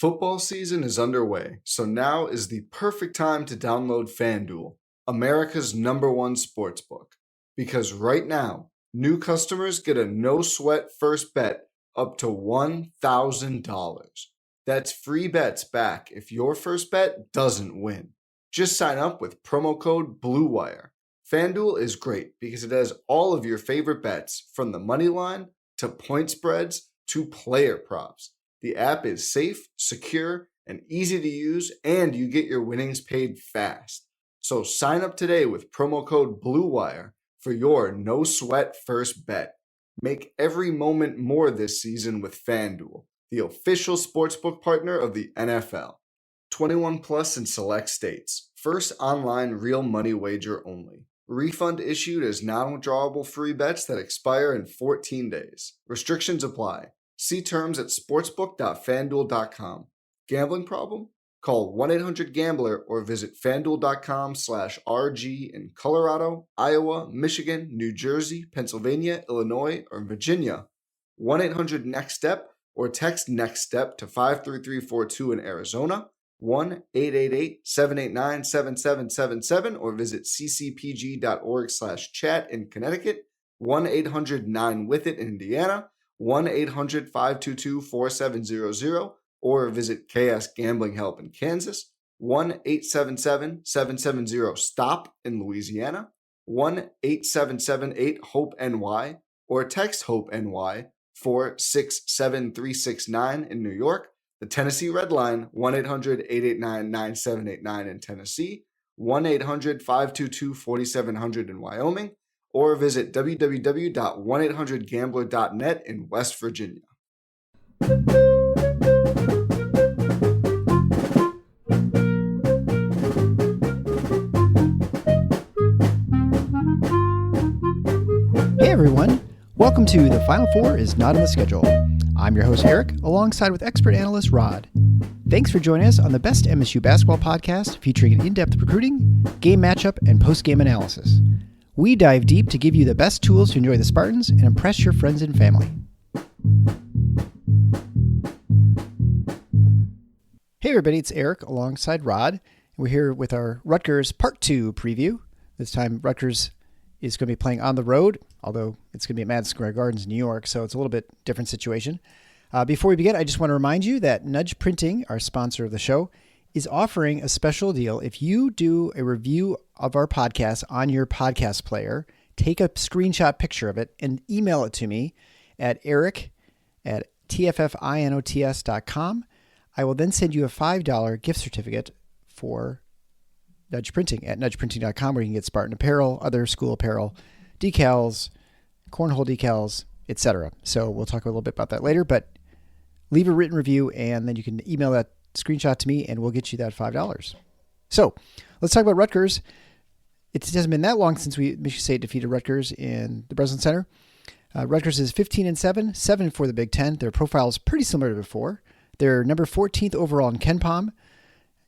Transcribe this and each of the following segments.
Football season is underway, so now is the perfect time to download FanDuel, America's #1 sportsbook. Because right now, new customers get a no-sweat first bet up to $1,000. That's free bets back if your first bet doesn't win. Just sign up with promo code BLUEWIRE. FanDuel is great because it has all of your favorite bets, from the money line to point spreads to player props. The app is safe, secure, and easy to use, and you get your winnings paid fast. So sign up today with promo code BLUEWIRE for your no-sweat first bet. Make every moment more this season with FanDuel, the official sportsbook partner of the NFL. 21 plus in select states. First online real money wager only. Refund issued as non-withdrawable free bets that expire in 14 days. Restrictions apply. See terms at sportsbook.fanduel.com. Gambling problem? Call 1-800-GAMBLER or visit fanduel.com/RG in Colorado, Iowa, Michigan, New Jersey, Pennsylvania, Illinois, or Virginia. 1-800-NEXT-STEP or text NEXT-STEP to 53342 in Arizona. 1-888-789-7777 or visit ccpg.org/chat in Connecticut. 1-800-9-WITH-IT in Indiana. 1-800-522-4700 or visit KS Gambling Help in Kansas. 1-877-770-STOP in Louisiana. 1-877-8-HOPE-NY or text HOPE-NY 467-369 in New York. The Tennessee Red Line, 1-800-889-9789 in Tennessee, 1-800-522-4700 in Wyoming, or visit www.1800gambler.net in West Virginia. Hey everyone, welcome to The Final Four is Not on the Schedule. I'm your host Eric, alongside with expert analyst Rod. Thanks for joining us on the best MSU basketball podcast featuring an in-depth recruiting, game matchup, and post-game analysis. We dive deep to give you the best tools to enjoy the Spartans and impress your friends and family. Hey everybody, it's Eric alongside Rod. We're here with our Rutgers Part 2 preview. This time Rutgers is going to be playing on the road, although it's going to be at Madison Square Gardens, New York, so it's a little bit different situation. Before we begin, I just want to remind you that Nudge Printing, our sponsor of the show, is offering a special deal. If you do a review of our podcast on your podcast player, take a screenshot picture of it and email it to me at eric@tffinots.com. I will then send you a $5 gift certificate for Nudge Printing at nudgeprinting.com, where you can get Spartan apparel, other school apparel, decals, cornhole decals, etc. So we'll talk a little bit about that later, but leave a written review and then you can email that screenshot to me and we'll get you that $5. So let's talk about Rutgers. It hasn't been that long since Michigan State defeated Rutgers in the Breslin Center. Rutgers is 15-7, 7 for the Big Ten. Their profile is pretty similar to before. They're number 14th overall in KenPom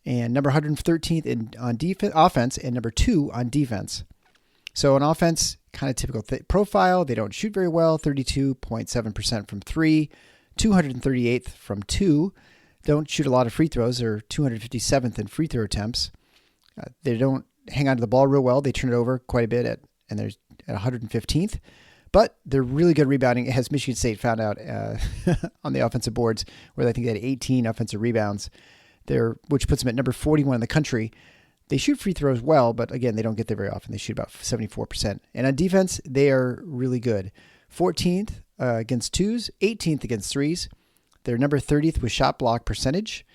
and number 113th on offense and number 2 on defense. So on offense, kind of typical profile. They don't shoot very well, 32.7% from 3, 238th from 2. Don't shoot a lot of free throws. They're 257th in free throw attempts. They don't hang on to the ball real well. They turn it over quite a bit and they're at 115th. But they're really good rebounding, as Michigan State found out on the offensive boards, where I think they had 18 offensive rebounds, which puts them at number 41 in the country. They shoot free throws well, but again, they don't get there very often. They shoot about 74%. And on defense, they are really good. 14th against twos, 18th against threes. They're number 30th with shot block percentage.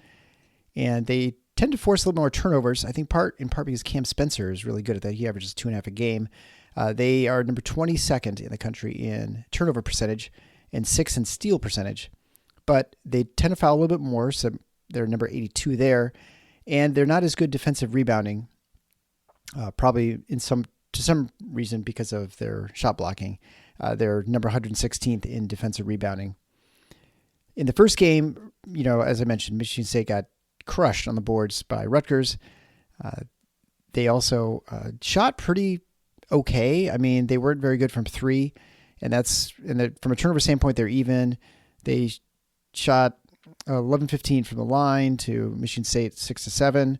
And they tend to force a little more turnovers, I think in part because Cam Spencer is really good at that. He averages 2.5 a game. They are number 22nd in the country in turnover percentage and 6th in steal percentage. But they tend to foul a little bit more, so they're number 82 there. And they're not as good defensive rebounding, probably to some reason because of their shot blocking. They're number 116th in defensive rebounding. In the first game, as I mentioned, Michigan State got crushed on the boards by Rutgers. They also shot pretty okay. I mean, they weren't very good from 3, and from a turnover standpoint, they're even. They shot 11-15 from the line to Michigan State 6-7.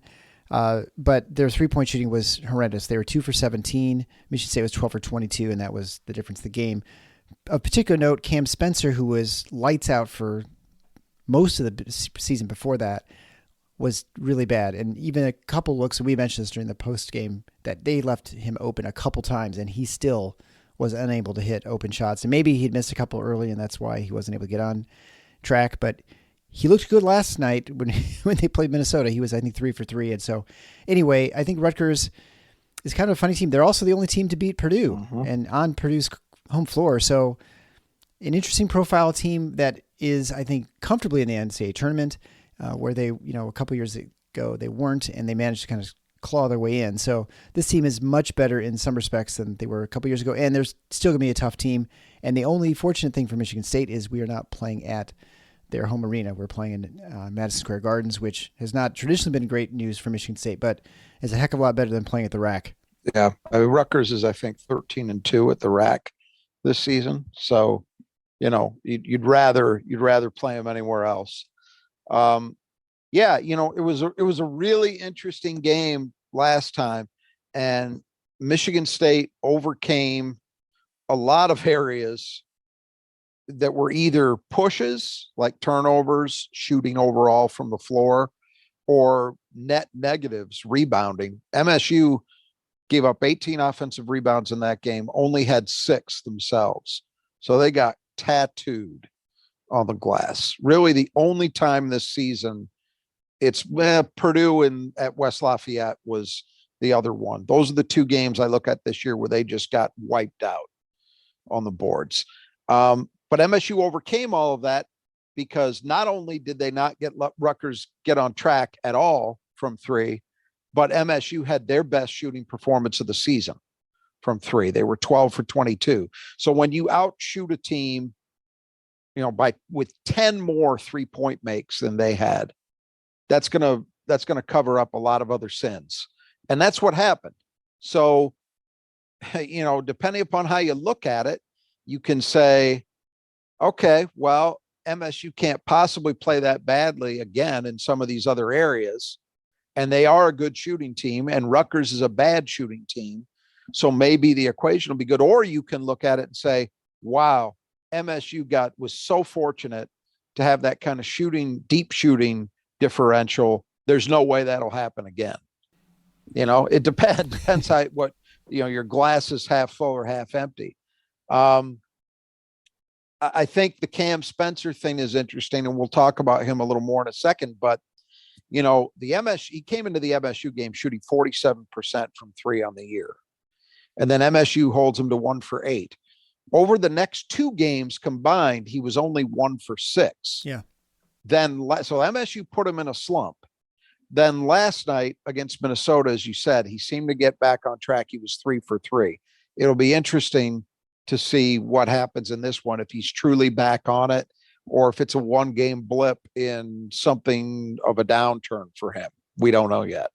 But their 3-point shooting was horrendous. They were 2 for 17. Michigan State was 12 for 22, and that was the difference of the game. Of particular note, Cam Spencer, who was lights out for most of the season before that, was really bad. And even a couple looks, and we mentioned this during the post game, that they left him open a couple times, and he still was unable to hit open shots. And maybe he'd missed a couple early, and that's why he wasn't able to get on track. But he looked good last night when they played Minnesota. He was, I think, 3 for 3. And so anyway, I think Rutgers is kind of a funny team. They're also the only team to beat Purdue and on Purdue's home floor. So an interesting profile team that is, I think, comfortably in the NCAA tournament, where they, a couple years ago they weren't, and they managed to kind of claw their way in. So this team is much better in some respects than they were a couple years ago, and there's still going to be a tough team. And the only fortunate thing for Michigan State is we are not playing at their home arena. We're playing in Madison Square Gardens, which has not traditionally been great news for Michigan State, but is a heck of a lot better than playing at the RAC. Yeah, Rutgers is, I think, 13-2 at the RAC this season. So, you'd rather play them anywhere else. It was a really interesting game last time, and Michigan State overcame a lot of areas that were either pushes, like turnovers, shooting overall from the floor, or net negatives, rebounding. MSU gave up 18 offensive rebounds in that game, only had 6 themselves. So they got tattooed on the glass. Really the only time this season, it's Purdue and at West Lafayette was the other one. Those are the 2 games I look at this year where they just got wiped out on the boards. But MSU overcame all of that because not only did they not get Rutgers get on track at all from 3, but MSU had their best shooting performance of the season from 3. They were 12 for 22. So when you outshoot a team, with 10 more 3-point makes than they had, that's going to cover up a lot of other sins. And that's what happened. So, depending upon how you look at it, you can say, okay, well, MSU can't possibly play that badly again in some of these other areas. And they are a good shooting team, and Rutgers is a bad shooting team. So maybe the equation will be good. Or you can look at it and say, wow, MSU was so fortunate to have that kind of deep shooting differential. There's no way that'll happen again. It depends how your glass is half full or half empty. I think the Cam Spencer thing is interesting, and we'll talk about him a little more in a second. But he came into the MSU game shooting 47% from 3 on the year, and then MSU holds him to 1 for 8. Over the next 2 games combined, he was only 1 for 6. Yeah. So MSU put him in a slump. Then last night against Minnesota, as you said, he seemed to get back on track. He was 3 for 3. It'll be interesting to see what happens in this one, if he's truly back on it, or if it's a 1-game blip in something of a downturn for him. We don't know yet.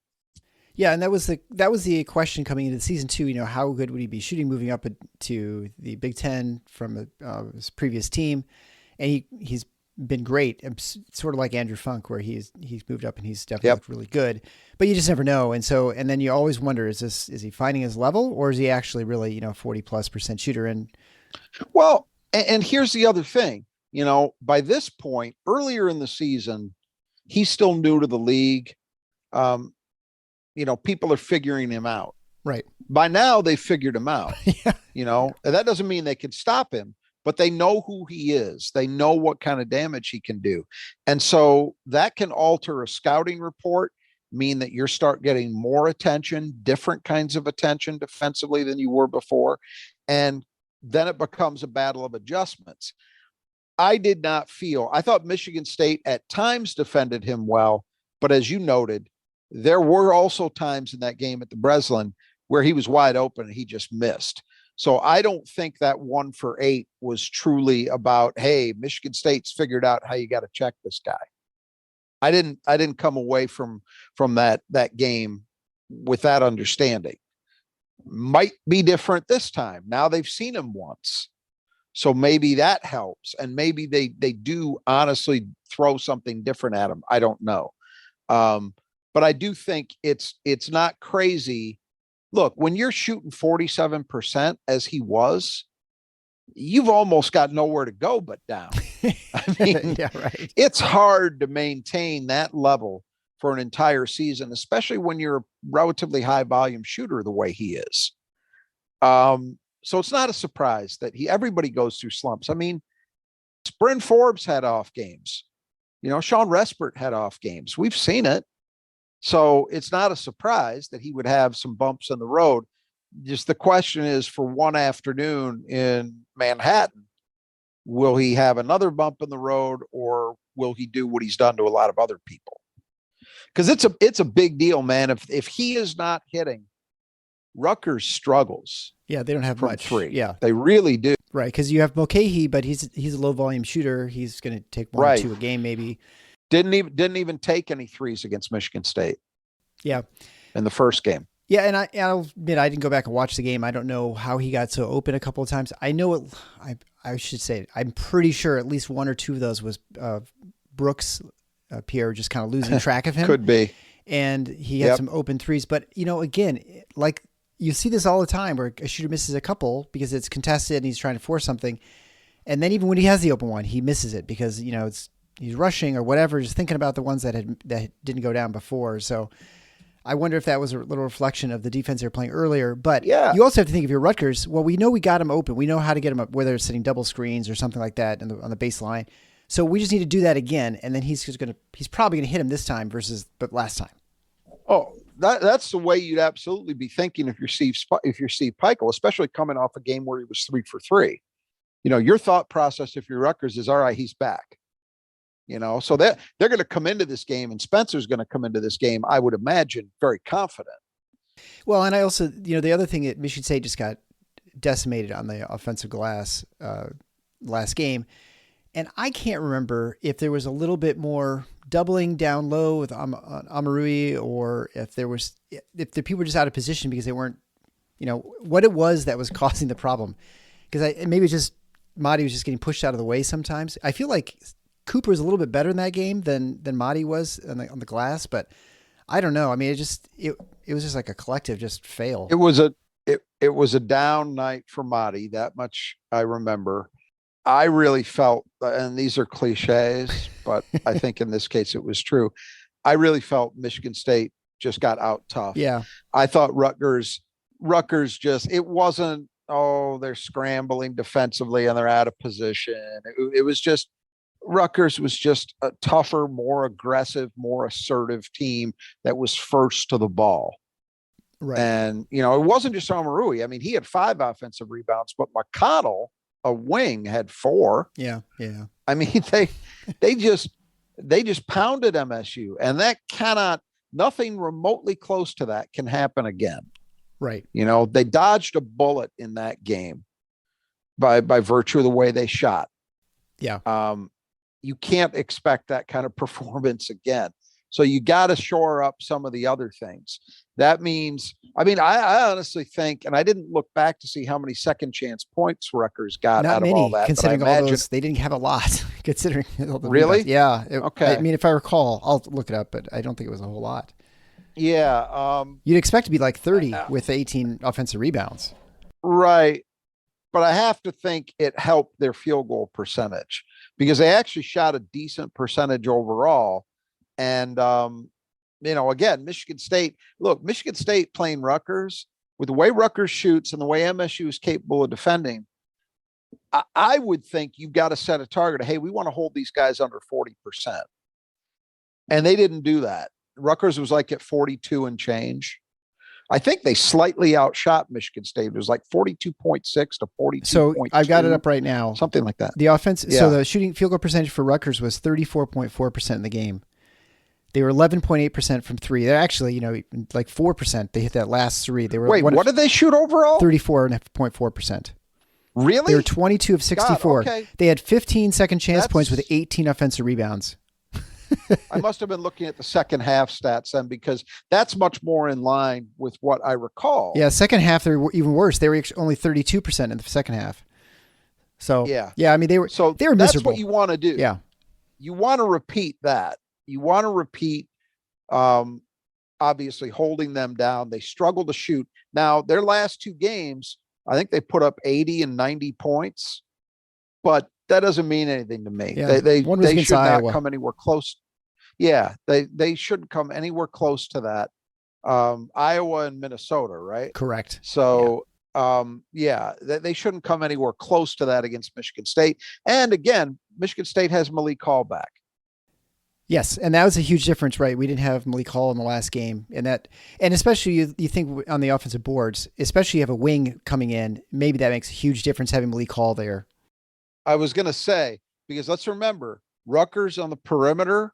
Yeah, and that was the question coming into the season too. How good would he be shooting moving up to the Big Ten from his previous team? And he's been great, sort of like Andrew Funk, where he's moved up and he's definitely looked really good. But you just never know, and then you always wonder: is he finding his level, or is he actually really 40+% shooter? And well, and here's the other thing: by this point, earlier in the season, he's still new to the league. People are figuring him out. Right. By now, they figured him out. Yeah. And that doesn't mean they can stop him, but they know who he is. They know what kind of damage he can do. And so that can alter a scouting report, mean that you start getting more attention, different kinds of attention defensively than you were before. And then it becomes a battle of adjustments. I thought Michigan State at times defended him well, but as you noted, there were also times in that game at the Breslin where he was wide open and he just missed. So I don't think that 1 for 8 was truly about, hey, Michigan State's figured out how you got to check this guy. I didn't come away from that game with that understanding. Might be different this time. Now they've seen him once. So maybe that helps. And maybe they do honestly throw something different at him. I don't know. But I do think it's not crazy. Look, when you're shooting 47% as he was, you've almost got nowhere to go but down. I mean, yeah, right. It's hard to maintain that level for an entire season, especially when you're a relatively high volume shooter the way he is. So it's not a surprise that everybody goes through slumps. I mean, Bryn Forbes had off games. Sean Respert had off games. We've seen it. So it's not a surprise that he would have some bumps in the road. Just the question is, for one afternoon in Manhattan, will he have another bump in the road, or will he do what he's done to a lot of other people? Because it's a big deal, man. If he is not hitting, Rutgers struggles. Yeah, they don't have from much. three. Yeah, they really do. Right, because you have Mulcahy, but he's a low volume shooter. He's going to take one or two a game, maybe. Didn't even take any threes against Michigan State. Yeah, in the first game. Yeah, and I'll admit I didn't go back and watch the game. I don't know how he got so open a couple of times. I know it. I should say I'm pretty sure at least one or two of those was Brooks Pierre just kind of losing track of him. Could be. And he had some open threes, but again, like you see this all the time where a shooter misses a couple because it's contested and he's trying to force something, and then even when he has the open one, he misses it because he's rushing or whatever, just thinking about the ones that didn't go down before. So I wonder if that was a little reflection of the defense they were playing earlier. But you also have to think, if you're Rutgers, well, we know we got him open. We know how to get him up, whether it's setting double screens or something like that on the baseline. So we just need to do that again, and then he's probably gonna hit him this time but last time. Oh, that's the way you'd absolutely be thinking if you're Steve Peichel, especially coming off a game where he was 3 for 3. Your thought process if you're Rutgers is, all right, he's back. So they're going to come into this game, and Spencer's going to come into this game, I would imagine, very confident. Well, and I also, the other thing that Michigan State just got decimated on the offensive glass last game. And I can't remember if there was a little bit more doubling down low with Amarui, or if the people were just out of position because they weren't, what it was that was causing the problem. Because maybe it's just Mahdi was just getting pushed out of the way sometimes. I feel like Cooper was a little bit better in that game than Mahdi was on the glass, but I don't know. I mean, it was just like a collective just fail. It was a down night for Mahdi. That much I remember. I really felt, and these are cliches, but I think in this case it was true. I really felt Michigan State just got out tough. Yeah. I thought Rutgers just, it wasn't, they're scrambling defensively and they're out of position. It was just, Rutgers was just a tougher, more aggressive, more assertive team that was first to the ball. Right. And, it wasn't just Amarui. I mean, he had 5 offensive rebounds, but McConnell, a wing, had 4. Yeah. Yeah. I mean, they just pounded MSU, and that nothing remotely close to that can happen again. Right. They dodged a bullet in that game by virtue of the way they shot. Yeah. You can't expect that kind of performance again. So you got to shore up some of the other things. That means, I honestly think, and I didn't look back to see how many second chance points Rutgers got Not out many, of all that. considering all those, they didn't have a lot. Considering all the really, rebounds. Yeah. Okay. I mean, if I recall, I'll look it up, but I don't think it was a whole lot. Yeah. You'd expect to be like 30 with 18 offensive rebounds. Right. But I have to think it helped their field goal percentage, because they actually shot a decent percentage overall. And, again, Michigan State playing Rutgers, with the way Rutgers shoots and the way MSU is capable of defending, I would think you've got to set a target of, hey, we want to hold these guys under 40%. And they didn't do that. Rutgers was like at 42 and change. I think they slightly outshot Michigan State. It was like 42.6 to 42.2. So I've got it up right now. Something like that. The offense. Yeah. So the shooting field goal percentage for Rutgers was 34.4% in the game. They were 11.8% from 3. They're actually, like 4%. They hit that last 3. They were. Wait, what did they shoot overall? 34.4%. Really? They were 22 of 64. God, okay. They had 15 second chance points with 18 offensive rebounds. I must have been looking at the second half stats then, because that's much more in line with what I recall. Yeah, second half they were even worse. They were only 32% in the second half. So yeah, I mean they were miserable. That's what you want to do. Yeah, you want to repeat that. You want to repeat, obviously holding them down. They struggle to shoot. Now, their last two games, I think they put up 80 and 90 points, but that doesn't mean anything to me. Yeah. They should Iowa. not come anywhere close. Yeah, they shouldn't come anywhere close to that. Iowa and Minnesota, right? Correct. So, they shouldn't come anywhere close to that against Michigan State. And again, Michigan State has Malik Hall back. Yes, and that was a huge difference, right? We didn't have Malik Hall in the last game, and especially you think on the offensive boards, especially you have a wing coming in, maybe that makes a huge difference having Malik Hall there. I was going to say, because let's remember, Rutgers on the perimeter,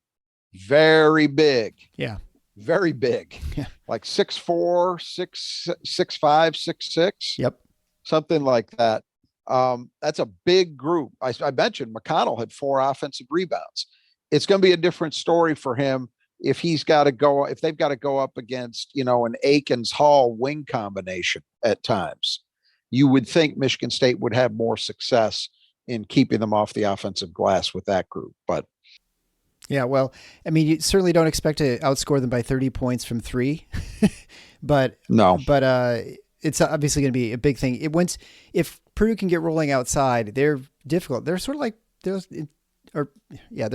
very big. Yeah. Very big. Yeah. Like 6'4", 6'5", 6'6". Yep. Something like that. That's a big group. I mentioned McConnell had 4 offensive rebounds. It's going to be a different story for him if they've got to go up against, an Akins Hall wing combination at times. You would think Michigan State would have more success in keeping them off the offensive glass with that group. But yeah, well, I mean, you certainly don't expect to outscore them by 30 points from 3, but it's obviously going to be a big thing. If Purdue can get rolling outside, they're difficult. They're sort of like they're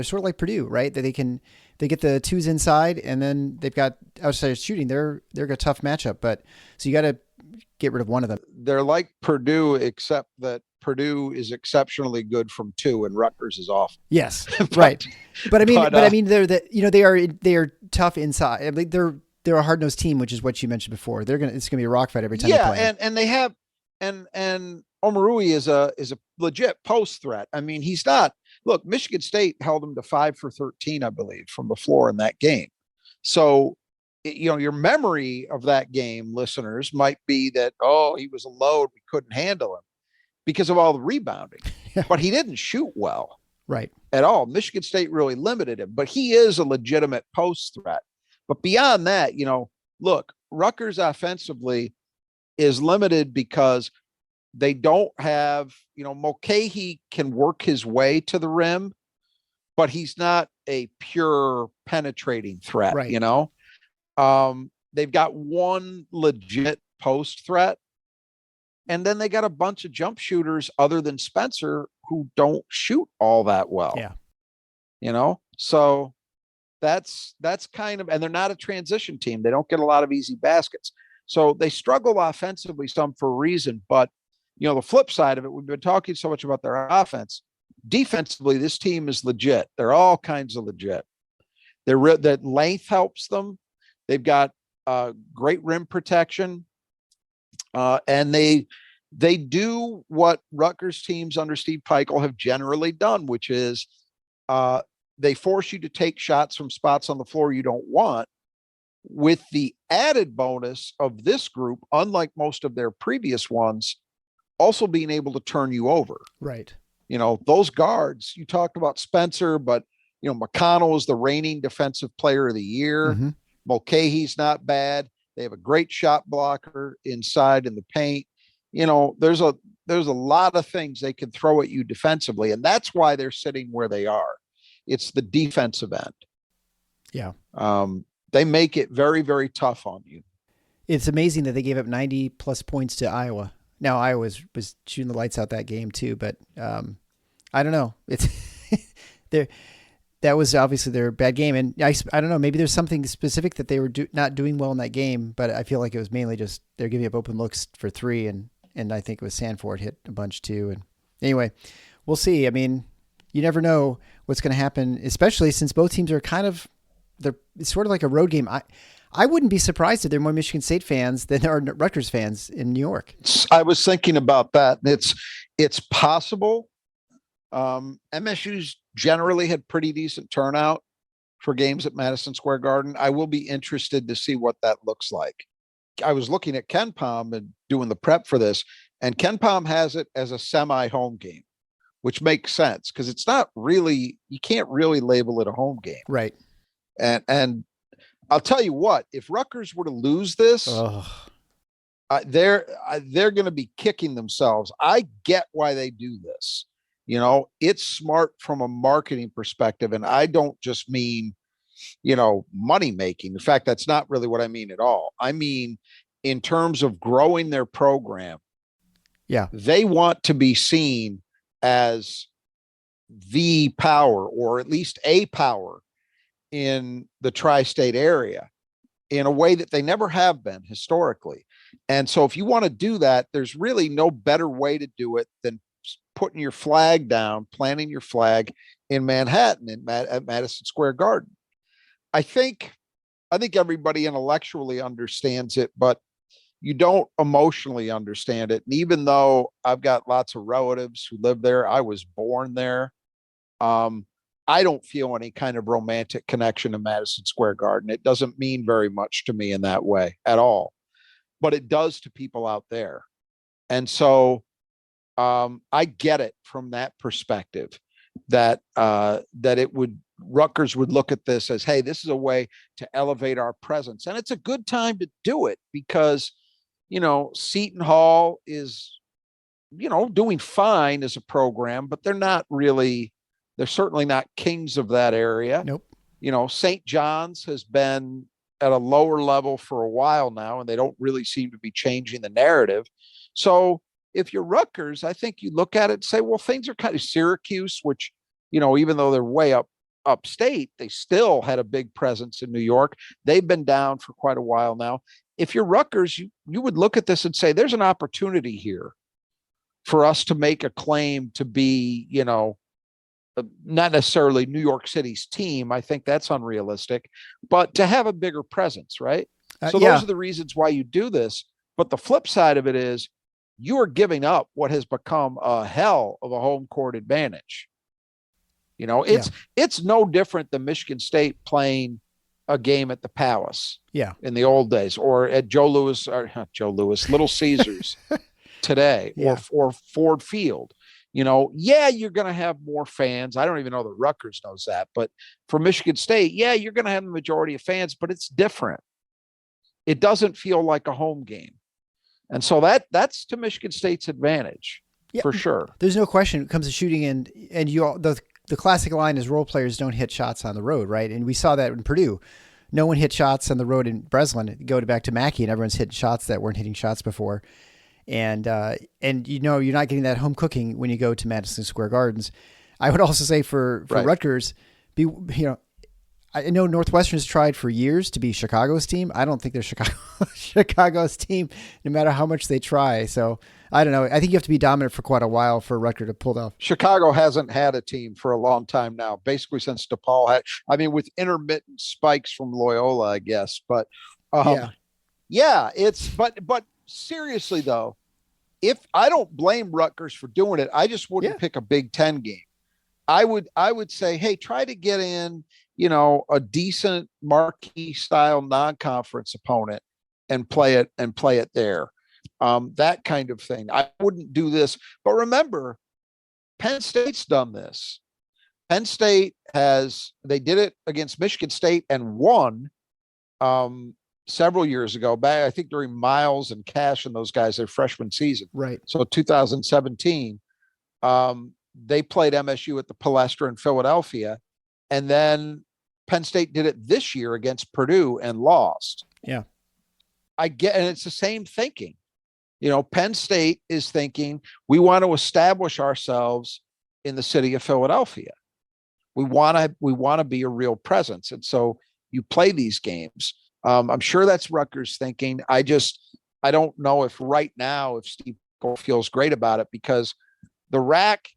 sort of like Purdue, right? That they get the twos inside and then they've got outside shooting. They're a tough matchup, but so you got to get rid of one of them. They're like Purdue, except that Purdue is exceptionally good from 2 and Rutgers is awful. Yes, right. But I mean, they are tough inside. I mean, they're a hard nosed team, which is what you mentioned before. It's gonna be a rock fight every time. Yeah, and they have and Omarui is a legit post threat. I mean, he's not. Look, Michigan State held him to 5 for 13, I believe, from the floor in that game. So, your memory of that game, listeners, might be that, he was a load. We couldn't handle him because of all the rebounding, but he didn't shoot well, right, at all. Michigan State really limited him, but he is a legitimate post threat. But beyond that, look, Rutgers offensively is limited because they don't have, Mulcahy can work his way to the rim, but he's not a pure penetrating threat, right. They've got one legit post threat, and then they got a bunch of jump shooters other than Spencer who don't shoot all that well. Yeah. So that's kind of, and they're not a transition team. They don't get a lot of easy baskets. So they struggle offensively some for a reason, but the flip side of it, we've been talking so much about their offense. Defensively, this team is legit. They're all kinds of legit. That length helps them. They've got great rim protection, and they do what Rutgers teams under Steve Peichel have generally done, which is they force you to take shots from spots on the floor you don't want, with the added bonus of this group, unlike most of their previous ones, also being able to turn you over. Right. Those guards, you talked about Spencer, but McConnell is the reigning defensive player of the year. Mm-hmm. Mulcahy's not bad. They have a great shot blocker inside in the paint. There's a lot of things they can throw at you defensively, and that's why they're sitting where they are. It's the defensive end. Yeah. They make it very, very tough on you. It's amazing that they gave up 90 plus points to Iowa. Now Iowa was shooting the lights out that game too, but I don't know. It's that was obviously their bad game, and I don't know. Maybe there's something specific that they were not doing well in that game, but I feel like it was mainly just they're giving up open looks for 3, and I think it was Sanford hit a bunch too. And anyway, we'll see. I mean, you never know what's going to happen, especially since both teams are it's sort of like a road game. I wouldn't be surprised if there are more Michigan State fans than there are Rutgers fans in New York. I was thinking about that. It's possible. MSU's generally had pretty decent turnout for games at Madison Square Garden. I will be interested to see what that looks like. I was looking at KenPom and doing the prep for this, and KenPom has it as a semi-home game, which makes sense because it's not really, you can't really label it a home game. Right. And I'll tell you what, if Rutgers were to lose this, they're going to be kicking themselves. I get why they do this. It's smart from a marketing perspective. And I don't just mean, money making. In fact, that's not really what I mean at all. I mean, in terms of growing their program, Yeah. they want to be seen as the power, or at least a power, in the tri-state area in a way that they never have been historically. And so if you want to do that, there's really no better way to do it than putting your flag down, planting your flag in Manhattan at Madison Square Garden. I think everybody intellectually understands it, but you don't emotionally understand it. And even though I've got lots of relatives who live there, I was born there. I don't feel any kind of romantic connection to Madison Square Garden. It doesn't mean very much to me in that way at all, but it does to people out there. And so I get it from that perspective that Rutgers would look at this as, hey, this is a way to elevate our presence. And it's a good time to do it because, Seton Hall is, doing fine as a program, but they're certainly not kings of that area. Nope. St. John's has been at a lower level for a while now, and they don't really seem to be changing the narrative. So if you're Rutgers, I think you look at it and say, well, things are kind of Syracuse, which, even though they're way upstate, they still had a big presence in New York. They've been down for quite a while now. If you're Rutgers, you would look at this and say, there's an opportunity here for us to make a claim to be, not necessarily New York City's team. I think that's unrealistic, but to have a bigger presence, right? So those are the reasons why you do this. But the flip side of it is you are giving up what has become a hell of a home court advantage. It's no different than Michigan State playing a game at the Palace in the old days, or at Little Caesars today, or Ford Field. You're going to have more fans. I don't even know that Rutgers knows that, but for Michigan State, you're going to have the majority of fans, but it's different. It doesn't feel like a home game. And so that's to Michigan State's advantage for sure. There's no question it comes to shooting, and the classic line is role players don't hit shots on the road, right? And we saw that in Purdue. No one hit shots on the road in Breslin. Go back to Mackey, and everyone's hitting shots that weren't hitting shots before. And you're not getting that home cooking when you go to Madison Square Gardens. I would also say for Rutgers, I know Northwestern's tried for years to be Chicago's team. I don't think they're Chicago's team, no matter how much they try. So I don't know. I think you have to be dominant for quite a while for Rutgers to pull off. Chicago hasn't had a team for a long time now, basically since DePaul had. I mean, with intermittent spikes from Loyola, I guess. But but seriously though, if I don't blame Rutgers for doing it, I just wouldn't pick a Big Ten game. I would say, hey, try to get in, a decent marquee style non-conference opponent and play it there. That kind of thing. I wouldn't do this, but remember, Penn State's done this. Penn State they did it against Michigan State and won several years ago, back I think during Miles and Cash and those guys, their freshman season. Right. So 2017, they played MSU at the Palestra in Philadelphia, and then Penn State did it this year against Purdue and lost. Yeah. And it's the same thinking. Penn State is thinking, we want to establish ourselves in the city of Philadelphia. We want to be a real presence. And so you play these games. I'm sure that's Rutgers thinking. I don't know if right now, if Steve Cole feels great about it, because the RAC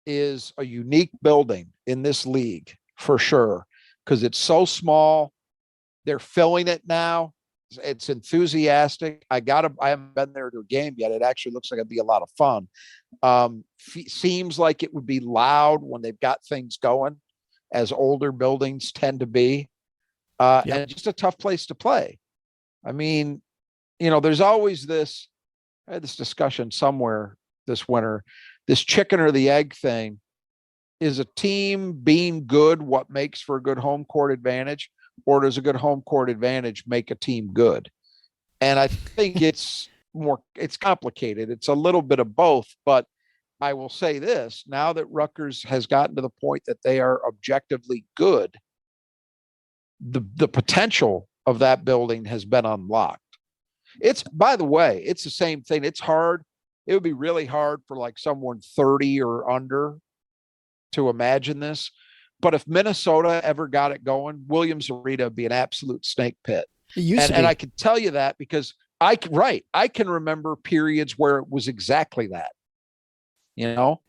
is a unique building in this league for sure, because it's so small. They're filling it now. It's enthusiastic. I haven't been there to a game yet. It actually looks like it'd be a lot of fun. Seems like it would be loud when they've got things going, as older buildings tend to be. And just a tough place to play. I mean, there's always this, I had this discussion somewhere this winter, this chicken or the egg thing. Is a team being good what makes for a good home court advantage, or does a good home court advantage make a team good? And I think it's complicated. It's a little bit of both, but I will say this, now that Rutgers has gotten to the point that they are objectively good, the potential of that building has been unlocked. It's, by the way, it's the same thing. It's hard. It would be really hard for like someone 30 or under to imagine this. But if Minnesota ever got it going, Williams Arena would be an absolute snake pit. It used to be. And I can tell you that because I can remember periods where it was exactly that. You know?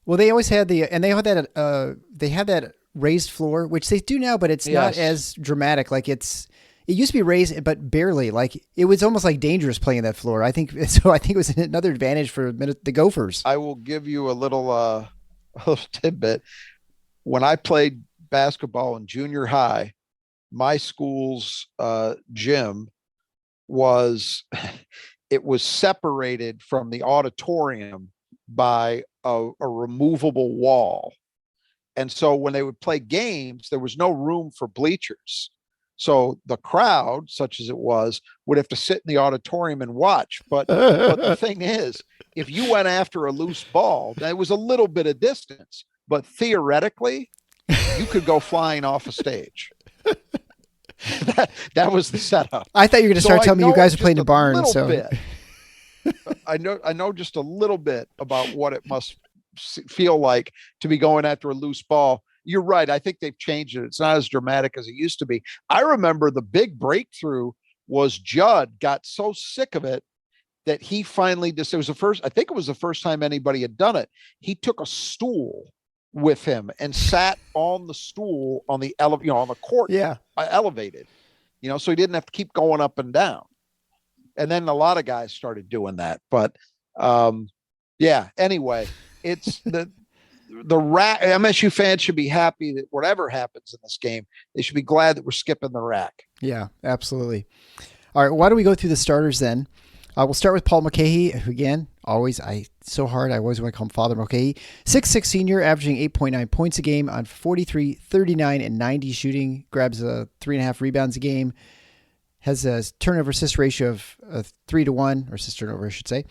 Well, they always had they had that raised floor, which they do now, but it's not as dramatic. Like it used to be raised, but barely. Like it was almost like dangerous playing that floor. I think so. I think it was another advantage for the Gophers. I will give you a little tidbit. When I played basketball in junior high, my school's gym was separated from the auditorium by a removable wall. And so when they would play games, there was no room for bleachers. So the crowd, such as it was, would have to sit in the auditorium and watch. But the thing is, if you went after a loose ball, there was a little bit of distance, but theoretically, you could go flying off a stage. That was the setup. I thought you were going to start telling me you guys are playing the barn. So I know just a little bit about what it must feel like to be going after a loose ball. You're right. I think they've changed it. It's not as dramatic as it used to be. I remember the big breakthrough was Judd got so sick of it that he finally just, it was the first time anybody had done it. He took a stool with him and sat on the stool on the on the court. Yeah. Elevated, so he didn't have to keep going up and down. And then a lot of guys started doing that. But anyway, it's the MSU fans should be happy that whatever happens in this game, they should be glad that we're skipping the rack. Yeah, absolutely. All right. Why don't we go through the starters then? We'll start with Paul Mulcahy, who again, I always want to call him Father Mulcahy. 6'6" senior, averaging 8.9 points a game on 43, 39, and 90 shooting. Grabs 3.5 rebounds a game. Has a turnover assist ratio of 3-1, or assist turnover, I should say.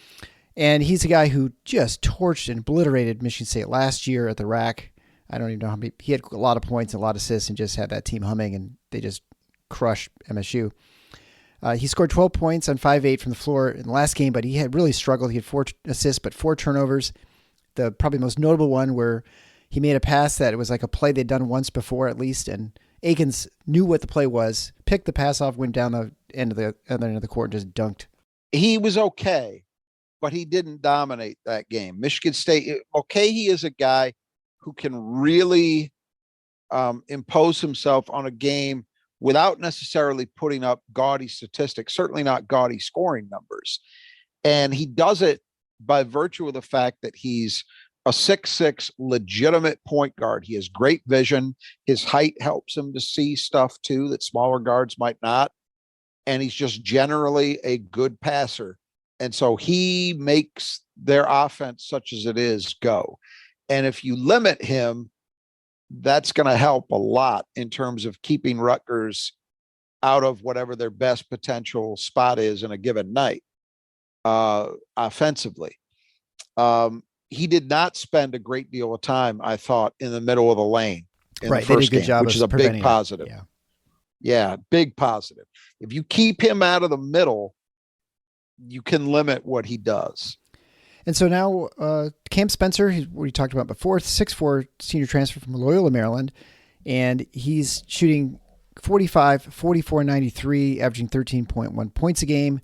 And he's a guy who just torched and obliterated Michigan State last year at the rack. I don't even know how many. He had a lot of points and a lot of assists and just had that team humming, and they just crushed MSU. He scored 12 points on 5-8 from the floor in the last game, but he had really struggled. He had 4 assists, but 4 turnovers. The probably most notable one where he made a pass that it was like a play they'd done once before at least, and Akins knew what the play was, picked the pass off, went down the end of the other end of the court, and just dunked. He was okay, but he didn't dominate that game. Michigan State, he is a guy who can really impose himself on a game without necessarily putting up gaudy statistics, certainly not gaudy scoring numbers. And he does it by virtue of the fact that he's a 6'6" legitimate point guard. He has great vision. His height helps him to see stuff too that smaller guards might not. And he's just generally a good passer. And so he makes their offense, such as it is, go. And if you limit him, that's going to help a lot in terms of keeping Rutgers out of whatever their best potential spot is in a given night offensively. He did not spend a great deal of time, I thought, in the middle of the lane in the first game, which is a big positive. Yeah, big positive. If you keep him out of the middle, you can limit what he does. And so now Cam Spencer, we talked about before, 6'4" senior transfer from Loyola, Maryland, and he's shooting 45, 44, 93, averaging 13.1 points a game,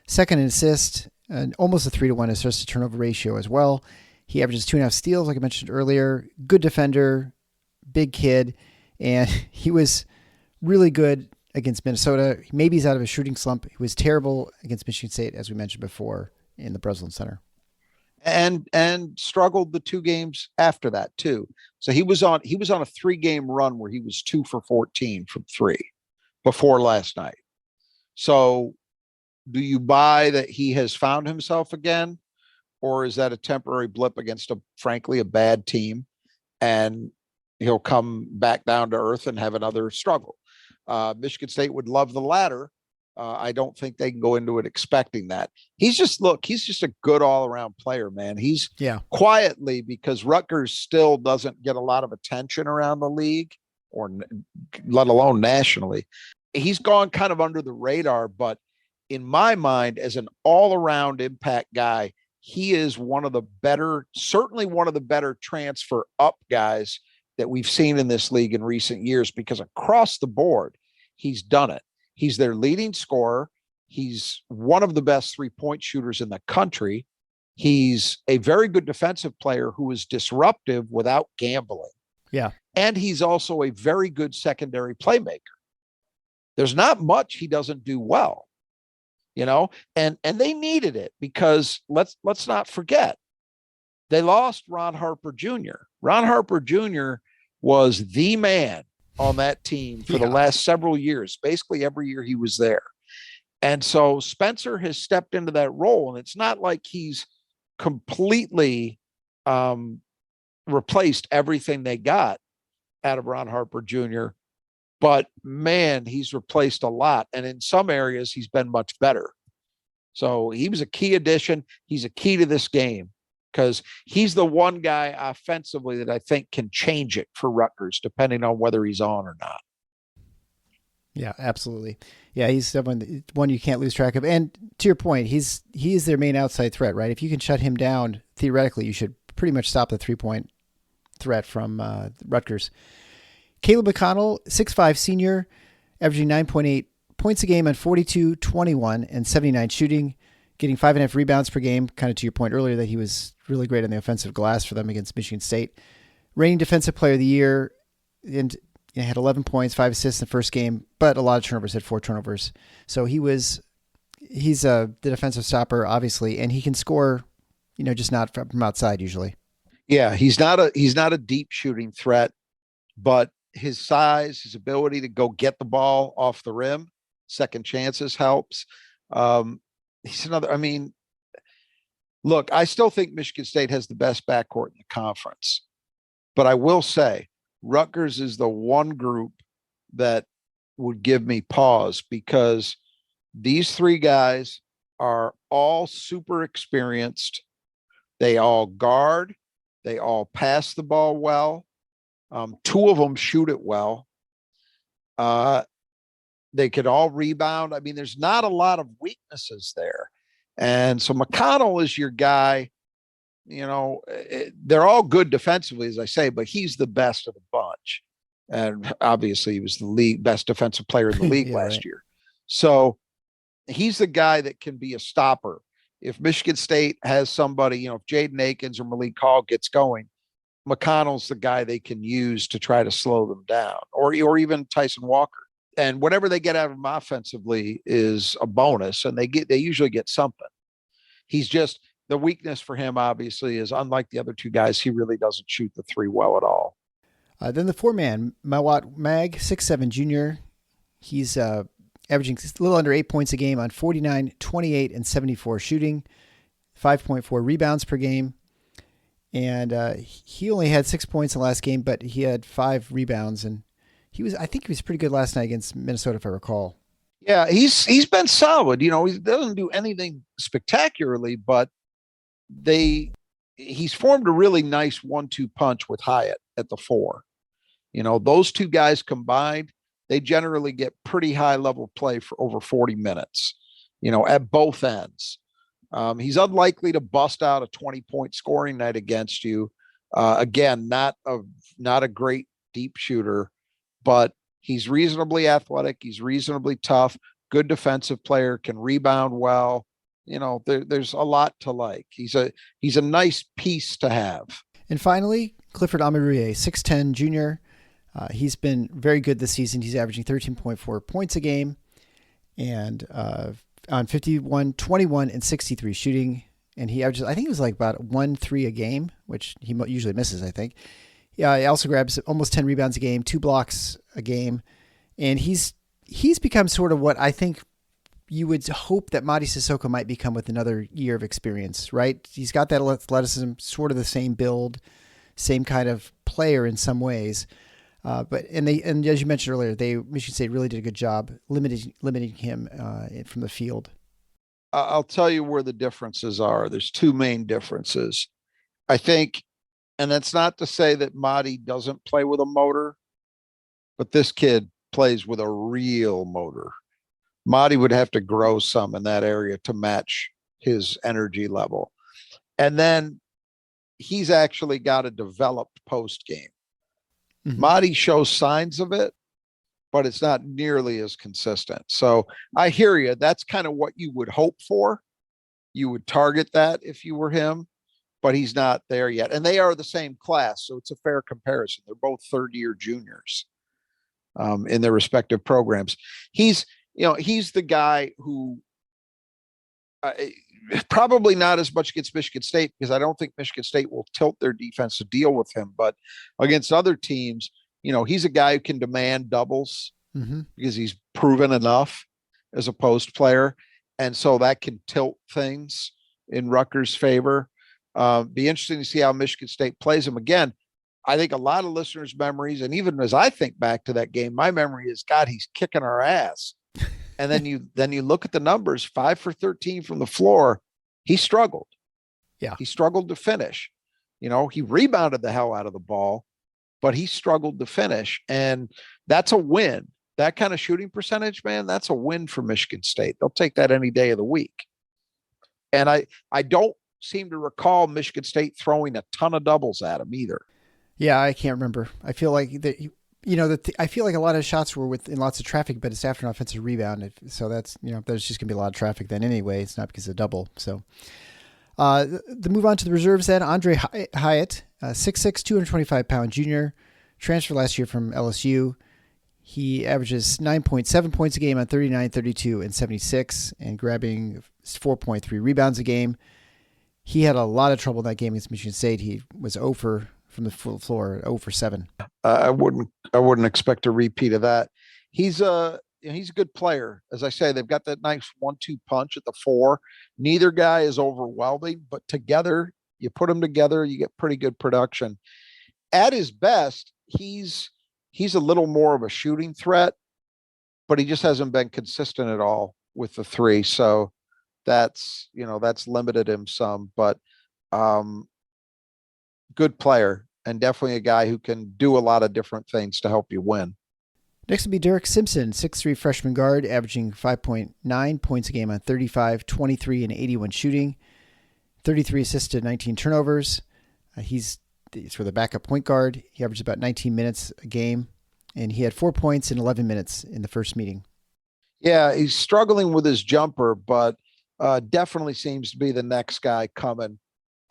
second in assist, and almost a 3-1 assist to turnover ratio as well. He averages 2.5 steals, like I mentioned earlier, good defender, big kid, and he was really good against Minnesota. Maybe he's out of a shooting slump. He was terrible against Michigan State, as we mentioned before, in the Breslin Center. And struggled the 2 games after that too. So he was on a 3-game run where he was 2 for 14 from 3 before last night. So do you buy that he has found himself again, or is that a temporary blip against frankly a bad team, and he'll come back down to earth and have another struggle? Michigan State would love the latter, I don't think they can go into it expecting that. He's just a good all around player, man. He's quietly, because Rutgers still doesn't get a lot of attention around the league, or let alone nationally. He's gone kind of under the radar, but in my mind, as an all around impact guy, he is certainly one of the better transfer up guys that we've seen in this league in recent years, because across the board, he's done it. He's their leading scorer. He's one of the best 3-point shooters in the country. He's a very good defensive player who is disruptive without gambling. Yeah. And he's also a very good secondary playmaker. There's not much he doesn't do well, and they needed it, because let's not forget, they lost Ron Harper Jr. Ron Harper Jr. was the man on that team for the last several years, basically every year he was there. And so Spencer has stepped into that role, and it's not like he's completely replaced everything they got out of Ron Harper Jr., but man, he's replaced a lot. And in some areas, he's been much better. So he was a key addition. He's a key to this game, because he's the one guy offensively that I think can change it for Rutgers, depending on whether he's on or not. Yeah, absolutely. Yeah, he's someone one you can't lose track of. And to your point, he is their main outside threat, right? If you can shut him down, theoretically, you should pretty much stop the 3-point threat from Rutgers. Caleb McConnell, 6'5", senior, averaging 9.8 points a game on 42, 21, and 79 shooting, getting 5.5 rebounds per game, kind of to your point earlier that he was really great on the offensive glass for them against Michigan State. Reigning defensive player of the year, and had 11 points, 5 assists in the first game, but a lot of turnovers, had 4 turnovers. So he's the defensive stopper, obviously, and he can score, just not from outside usually. Yeah, he's not a deep shooting threat, but his size, his ability to go get the ball off the rim, second chances helps. He's another, look, I still think Michigan State has the best backcourt in the conference, but I will say Rutgers is the one group that would give me pause, because these 3 guys are all super experienced. They all guard. They all pass the ball well. 2 of them shoot it well. They could all rebound. There's not a lot of weaknesses there. And so McConnell is your guy. They're all good defensively, as I say, but he's the best of the bunch. And obviously he was the league best defensive player in the league last year. So he's the guy that can be a stopper. If Michigan State has somebody, if Jaden Akins or Malik Hall gets going, McConnell's the guy they can use to try to slow them down, or even Tyson Walker. And whatever they get out of him offensively is a bonus, and they usually get something. He's just, the weakness for him, obviously, is unlike the other 2 guys, he really doesn't shoot the 3 well at all. Then the 4-man, Mawot Mag, 6'7", junior. He's averaging a little under 8 points a game on 49, 28, and 74 shooting, 5.4 rebounds per game. And he only had 6 points in the last game, but he had 5 rebounds, and I think he was pretty good last night against Minnesota, if I recall. Yeah, he's been solid. He doesn't do anything spectacularly, but he's formed a really nice 1-2 punch with Hyatt at the 4. Those 2 guys combined, they generally get pretty high level play for over 40 minutes, at both ends. He's unlikely to bust out a 20-point scoring night against you. Again, not a great deep shooter, but he's reasonably athletic. He's reasonably tough, good defensive player, can rebound well. There's a lot to like. He's a nice piece to have. And finally, Clifford Amaruye, 6'10", junior. He's been very good this season. He's averaging 13.4 points a game, and on 51, 21, and 63 shooting. And he averages, I think it was like about 1-3 a game, which he usually misses, I think. Yeah, he also grabs almost 10 rebounds a game, 2 blocks a game. And he's become sort of what I think you would hope that Mady Sissoko might become with another year of experience, right? He's got that athleticism, sort of the same build, same kind of player in some ways. But as you mentioned earlier, Michigan State really did a good job limiting him from the field. I'll tell you where the differences are. There's two main differences. I think, and that's not to say that Madi doesn't play with a motor, but this kid plays with a real motor. Madi would have to grow some in that area to match his energy level. And then he's actually got a developed post game. Mm-hmm. Madi shows signs of it, but it's not nearly as consistent. So I hear you. That's kind of what you would hope for. You would target that if you were him, but he's not there yet. And they are the same class, so it's a fair comparison. They're both third-year juniors in their respective programs. He's the guy who probably not as much against Michigan State, because I don't think Michigan State will tilt their defense to deal with him. But against other teams, he's a guy who can demand doubles because he's proven enough as a post player. And so that can tilt things in Rutgers' favor. Be interesting to see how Michigan State plays him. Again, I think a lot of listeners' memories, and even as I think back to that game, my memory is, God, he's kicking our ass. And then you look at the numbers, 5 for 13 from the floor. He struggled. Yeah. He struggled to finish. He rebounded the hell out of the ball, but he struggled to finish. And that's a win. That kind of shooting percentage, man, that's a win for Michigan State. They'll take that any day of the week. And I don't seem to recall Michigan State throwing a ton of doubles at him either. Yeah, I can't remember. I feel like that. I feel like a lot of shots were in lots of traffic, but it's after an offensive rebound. So that's, there's just going to be a lot of traffic then anyway. It's not because of double. So the move on to the reserves then. Andre Hyatt, 6'6", 225-pound junior, transferred last year from LSU. He averages 9.7 points a game on 39, 32, and 76, and grabbing 4.3 rebounds a game. He had a lot of trouble in that game against Michigan State. He was 0 from the floor, 0 for 7. I wouldn't expect a repeat of that. He's a good player. As I say, they've got that nice 1-2 punch at the 4. Neither guy is overwhelming, but together, you put them together, you get pretty good production. At his best, he's a little more of a shooting threat, but he just hasn't been consistent at all with the 3. So that's limited him some, but good player, and definitely a guy who can do a lot of different things to help you win. Next will be Derek Simpson, 6'3" freshman guard, averaging 5.9 points a game on 35, 23, and 81 shooting, 33 assists to 19 turnovers. He's for the backup point guard. He averaged about 19 minutes a game, and he had 4 points in 11 minutes in the first meeting. Yeah, he's struggling with his jumper, but definitely seems to be the next guy coming.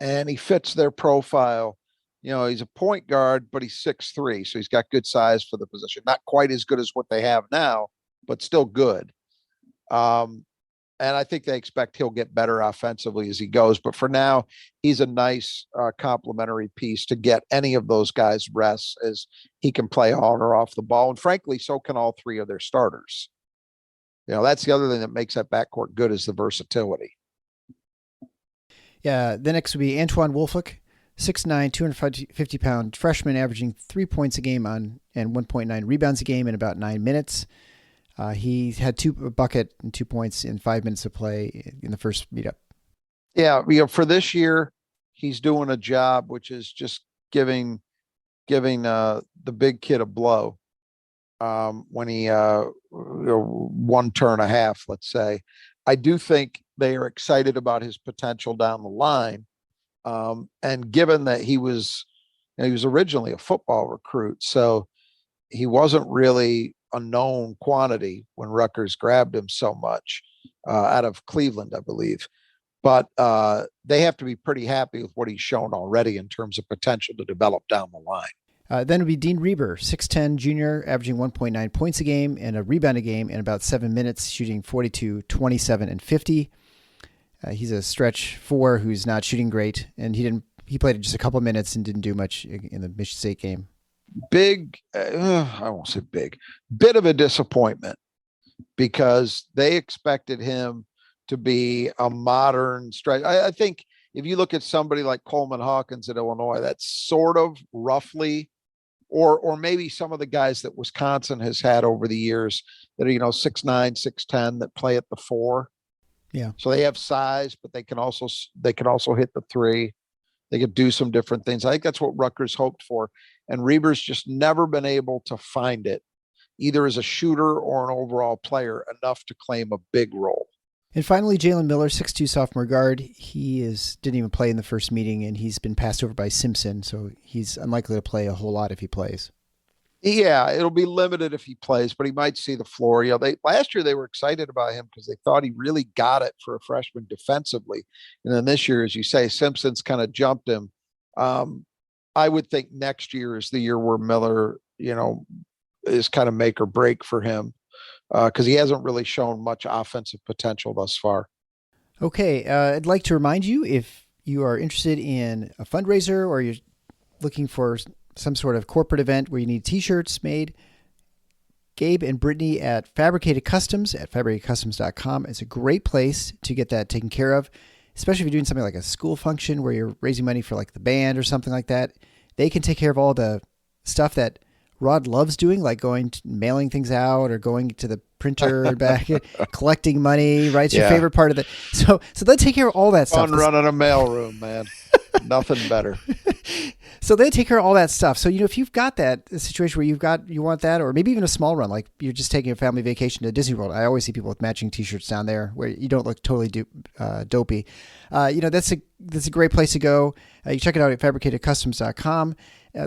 And he fits their profile. He's a point guard, but he's 6'3", so he's got good size for the position. Not quite as good as what they have now, but still good. And I think they expect he'll get better offensively as he goes. But for now, he's a nice complementary piece to get any of those guys rests, as he can play on or off the ball. And frankly, so can all 3 of their starters. That's the other thing that makes that backcourt good, is the versatility. Yeah, the next would be Antoine Wolflick, 6'9", 250-pound freshman, averaging 3 points a game and 1.9 rebounds a game in about 9 minutes. He had a bucket and 2 points in 5 minutes of play in the first meetup. Yeah, for this year, he's doing a job which is just giving the big kid a blow when he 1 turn a half, let's say. I do think they are excited about his potential down the line. And given that he was originally a football recruit, so he wasn't really a known quantity when Rutgers grabbed him so much out of Cleveland, I believe. But they have to be pretty happy with what he's shown already in terms of potential to develop down the line. Then it would be Dean Reber, 6'10", junior, averaging 1.9 points a game and a rebound a game in about 7 minutes, shooting 42, 27, and 50. He's a stretch 4 who's not shooting great, and he played just a couple of minutes and didn't do much in the Michigan State game. I won't say big, bit of a disappointment, because they expected him to be a modern stretch. I think if you look at somebody like Coleman Hawkins at Illinois, that's sort of roughly or maybe some of the guys that Wisconsin has had over the years that are, 6'9", 6'10", that play at the 4. Yeah. So they have size, but they can also hit the 3. They could do some different things. I think that's what Rutgers hoped for. And Reber's just never been able to find it, either as a shooter or an overall player, enough to claim a big role. And finally, Jalen Miller, 6'2" sophomore guard. He didn't even play in the first meeting, and he's been passed over by Simpson, so he's unlikely to play a whole lot if he plays. Yeah, it'll be limited if he plays, but he might see the floor. Last year they were excited about him because they thought he really got it for a freshman defensively. And then this year, as you say, Simpson's kind of jumped him. I would think next year is the year where Miller, is kind of make or break for him. Because he hasn't really shown much offensive potential thus far. Okay, I'd like to remind you, if you are interested in a fundraiser or you're looking for some sort of corporate event where you need T-shirts made, Gabe and Brittany at Fabricated Customs at fabricatedcustoms.com is a great place to get that taken care of, especially if you're doing something like a school function where you're raising money for like the band or something like that. They can take care of all the stuff that Rod loves doing, like mailing things out or going to the printer and back, collecting money, right? It's your favorite part of it. So they take care of all that stuff. Fun running a mailroom, man. Nothing better. So they take care of all that stuff. So, if you've got that situation where you want that, or maybe even a small run, like you're just taking a family vacation to Disney World. I always see people with matching T-shirts down there where you don't look totally dopey. That's a great place to go. You check it out at fabricatedcustoms.com.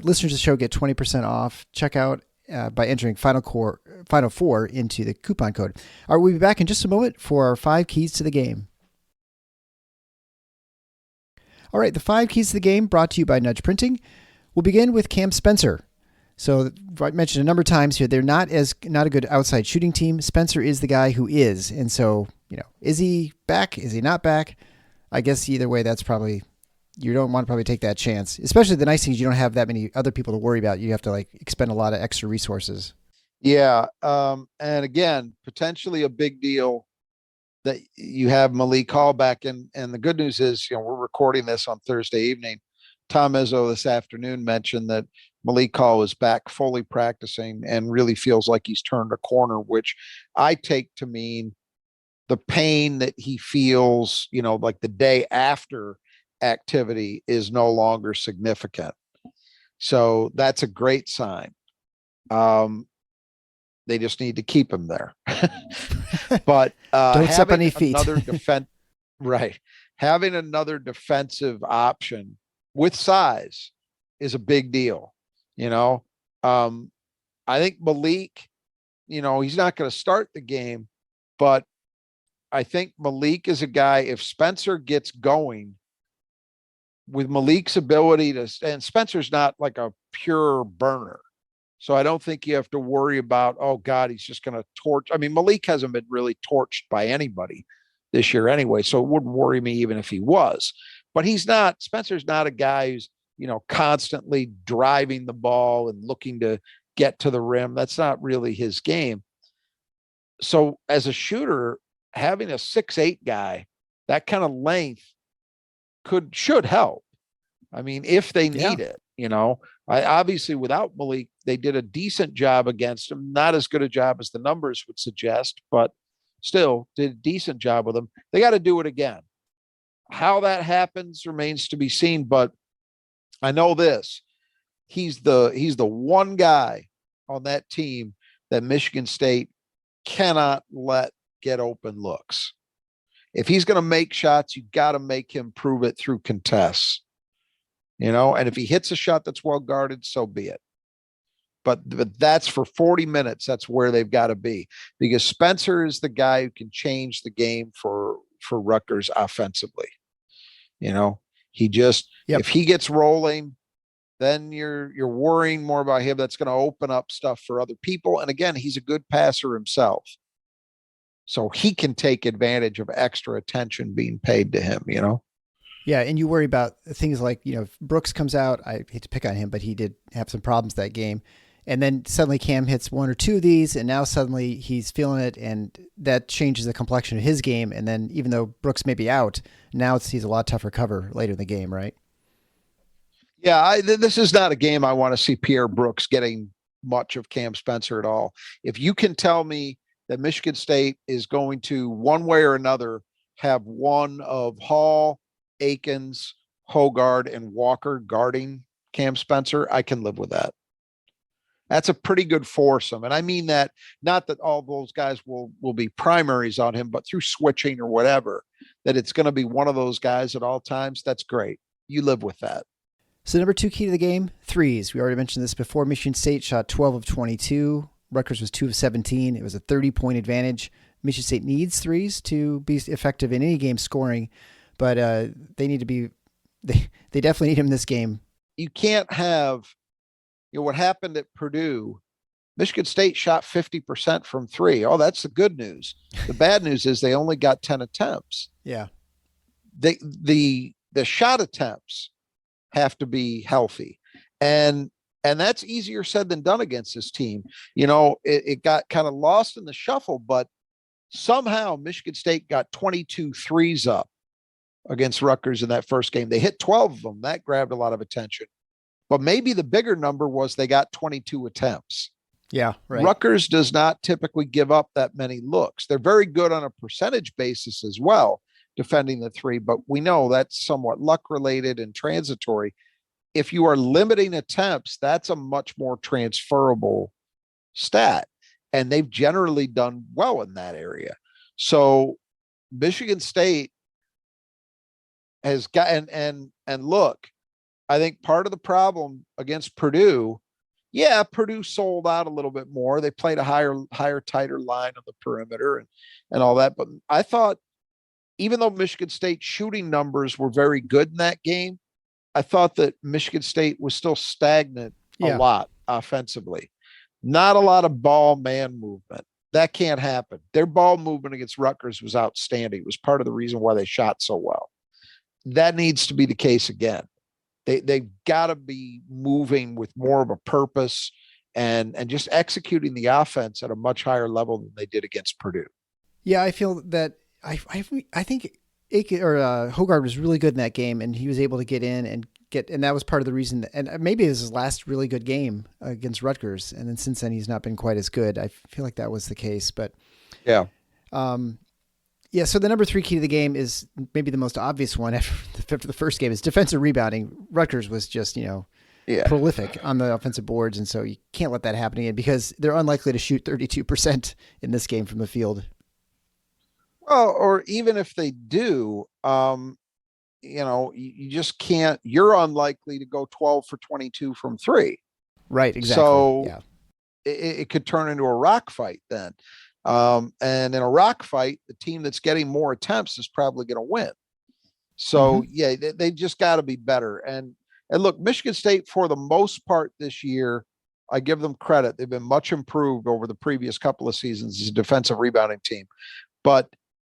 Listeners of the show get 20% off. Check out by entering Final 4 into the coupon code. All right, we'll be back in just a moment for our 5 keys to the game. All right, the 5 keys to the game brought to you by Nudge Printing. We'll begin with Cam Spencer. So I mentioned a number of times here, they're not a good outside shooting team. Spencer is the guy who is. And so, is he back? Is he not back? I guess either way, that's probably, you don't want to probably take that chance. Especially the nice thing is you don't have that many other people to worry about. You have to expend a lot of extra resources. Yeah. And again, potentially a big deal that you have Malik Hall back in. And the good news is, we're recording this on Thursday evening. Tom Izzo this afternoon mentioned that Malik Hall is back fully practicing and really feels like he's turned a corner, which I take to mean the pain that he feels, like the day after activity is no longer significant. So that's a great sign. They just need to keep him there. But don't step on any feet. Having another defensive option with size is a big deal. I think Malik, he's not going to start the game, but I think Malik is a guy, if Spencer gets going with Malik's ability and Spencer's not like a pure burner. So I don't think you have to worry about, oh God, he's just going to torch. I mean, Malik hasn't been really torched by anybody this year anyway. So it wouldn't worry me even if he was, but Spencer's not a guy who's, constantly driving the ball and looking to get to the rim. That's not really his game. So as a shooter, having a 6'8" guy, that kind of length should help. I mean, if they need it, I obviously without Malik, they did a decent job against him. Not as good a job as the numbers would suggest, but still did a decent job with him. They got to do it again. How that happens remains to be seen, but I know this. He's the one guy on that team that Michigan State cannot let get open looks. If he's going to make shots, you got to make him prove it through contests. And if he hits a shot that's well guarded, so be it. But that's for 40 minutes. That's where they've got to be, because Spencer is the guy who can change the game for Rutgers offensively. He just, if he gets rolling, then you're worrying more about him. That's going to open up stuff for other people. And again, he's a good passer himself. So he can take advantage of extra attention being paid to him, Yeah, and you worry about things like, if Brooks comes out, I hate to pick on him, but he did have some problems that game. And then suddenly Cam hits 1 or 2 of these, and now suddenly he's feeling it, and that changes the complexion of his game. And then even though Brooks may be out, now he's a lot tougher cover later in the game, right? Yeah, this is not a game I want to see Pierre Brooks getting much of Cam Spencer at all. If you can tell me that Michigan State is going to, one way or another, have one of Hall, Akins, Hogard, and Walker guarding Cam Spencer, I can live with that. That's a pretty good foursome. And I mean that, not that all those guys will be primaries on him, but through switching or whatever, that it's going to be one of those guys at all times. That's great. You live with that. So number 2 key to the game, threes. We already mentioned this before. Michigan State shot 12 of 22. Rutgers was 2 of 17. It was a 30-point advantage. Michigan State needs threes to be effective in any game scoring, but they need to be, they definitely need him in this game. You can't have, what happened at Purdue. Michigan State shot 50% from three. Oh, that's the good news. The bad news is they only got 10 attempts. Yeah. The shot attempts have to be healthy. And that's easier said than done against this team. It got kind of lost in the shuffle, but somehow Michigan State got 22 threes up against Rutgers in that first game. They hit 12 of them. That grabbed a lot of attention. But maybe the bigger number was they got 22 attempts. Yeah, right. Rutgers does not typically give up that many looks. They're very good on a percentage basis as well, defending the three, but we know that's somewhat luck related and transitory. If you are limiting attempts, that's a much more transferable stat. And they've generally done well in that area. So Michigan State has got, and look, I think part of the problem against Purdue, Purdue sold out a little bit more. They played a higher, tighter line on the perimeter and all that. But I thought, even though Michigan State shooting numbers were very good in that game, I thought that Michigan State was still stagnant a lot offensively. Not a lot of ball man movement. That can't happen. Their ball movement against Rutgers was outstanding. It was part of the reason why they shot so well. That needs to be the case again. They've got to be moving with more of a purpose and just executing the offense at a much higher level than they did against Purdue. Yeah, I feel that I think Hogard was really good in that game, and he was able to get in and that was part of the reason. And maybe it was his last really good game against Rutgers, and then since then he's not been quite as good. I feel like that was the case, but yeah. So the number 3 key to the game is maybe the most obvious one after the first game is defensive rebounding. Rutgers was just, prolific on the offensive boards. And so you can't let that happen again because they're unlikely to shoot 32% in this game from the field. Well, or even if they do, you just can't, you're unlikely to go 12 for 22 from three. Right. Exactly. So it could turn into a rock fight then. And in a rock fight, the team that's getting more attempts is probably going to win. So they just got to be better. And look, Michigan State, for the most part this year, I give them credit. They've been much improved over the previous couple of seasons as a defensive rebounding team. But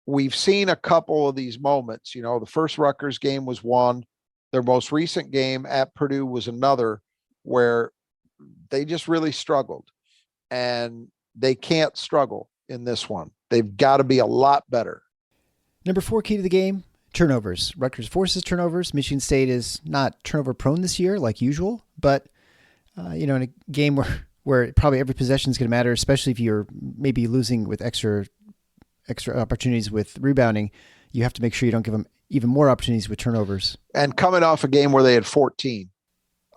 we've seen a couple of these moments. The first Rutgers game was one. Their most recent game at Purdue was another where they just really struggled. And they can't struggle in this one. They've got to be a lot better. Number 4 key to the game, turnovers. Rutgers forces turnovers. Michigan State is not turnover prone this year like usual, but in a game where probably every possession is going to matter, especially if you're maybe losing with extra opportunities with rebounding, you have to make sure you don't give them even more opportunities with turnovers. And coming off a game where they had 14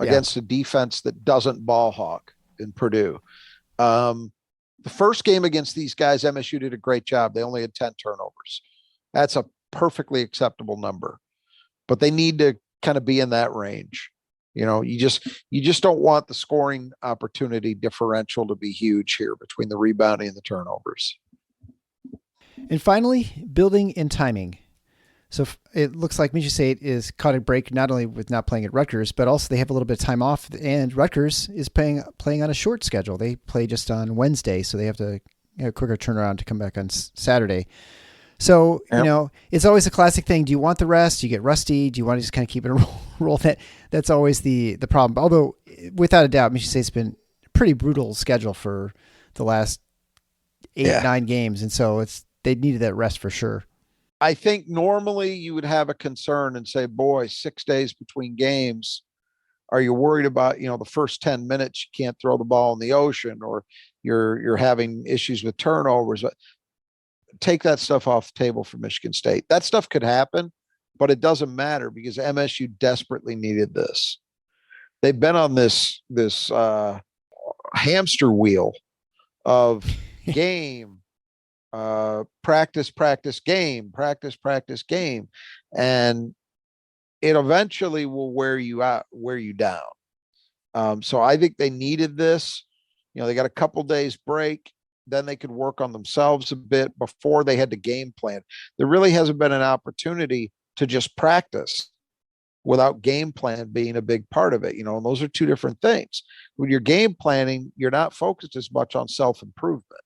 against a defense that doesn't ball hawk in Purdue. The first game against these guys, MSU did a great job. They only had 10 turnovers. That's a perfectly acceptable number, but they need to kind of be in that range. You just don't want the scoring opportunity differential to be huge here between the rebounding and the turnovers. And finally, building and timing. So it looks like Michigan State is caught a break not only with not playing at Rutgers, but also they have a little bit of time off. And Rutgers is playing on a short schedule. They play just on Wednesday, so they have to quicker turnaround to come back on Saturday. So it's always a classic thing. Do you want the rest? Do you get rusty? Do you want to just kind of keep it a roll? That's always the problem. Although without a doubt, Michigan State's been a pretty brutal schedule for the last 8-9 games, and so they needed that rest for sure. I think normally you would have a concern and say, boy, 6 days between games. Are you worried about, the first 10 minutes you can't throw the ball in the ocean, or you're having issues with turnovers? Take that stuff off the table for Michigan State. That stuff could happen, but it doesn't matter because MSU desperately needed this. They've been on this hamster wheel of game, practice, game, practice, game, and it eventually will wear you down. So I think they needed this. They got a couple days break. Then they could work on themselves a bit before they had to game plan. There really hasn't been an opportunity to just practice without game plan being a big part of it. And those are two different things. When you're game planning, you're not focused as much on self-improvement.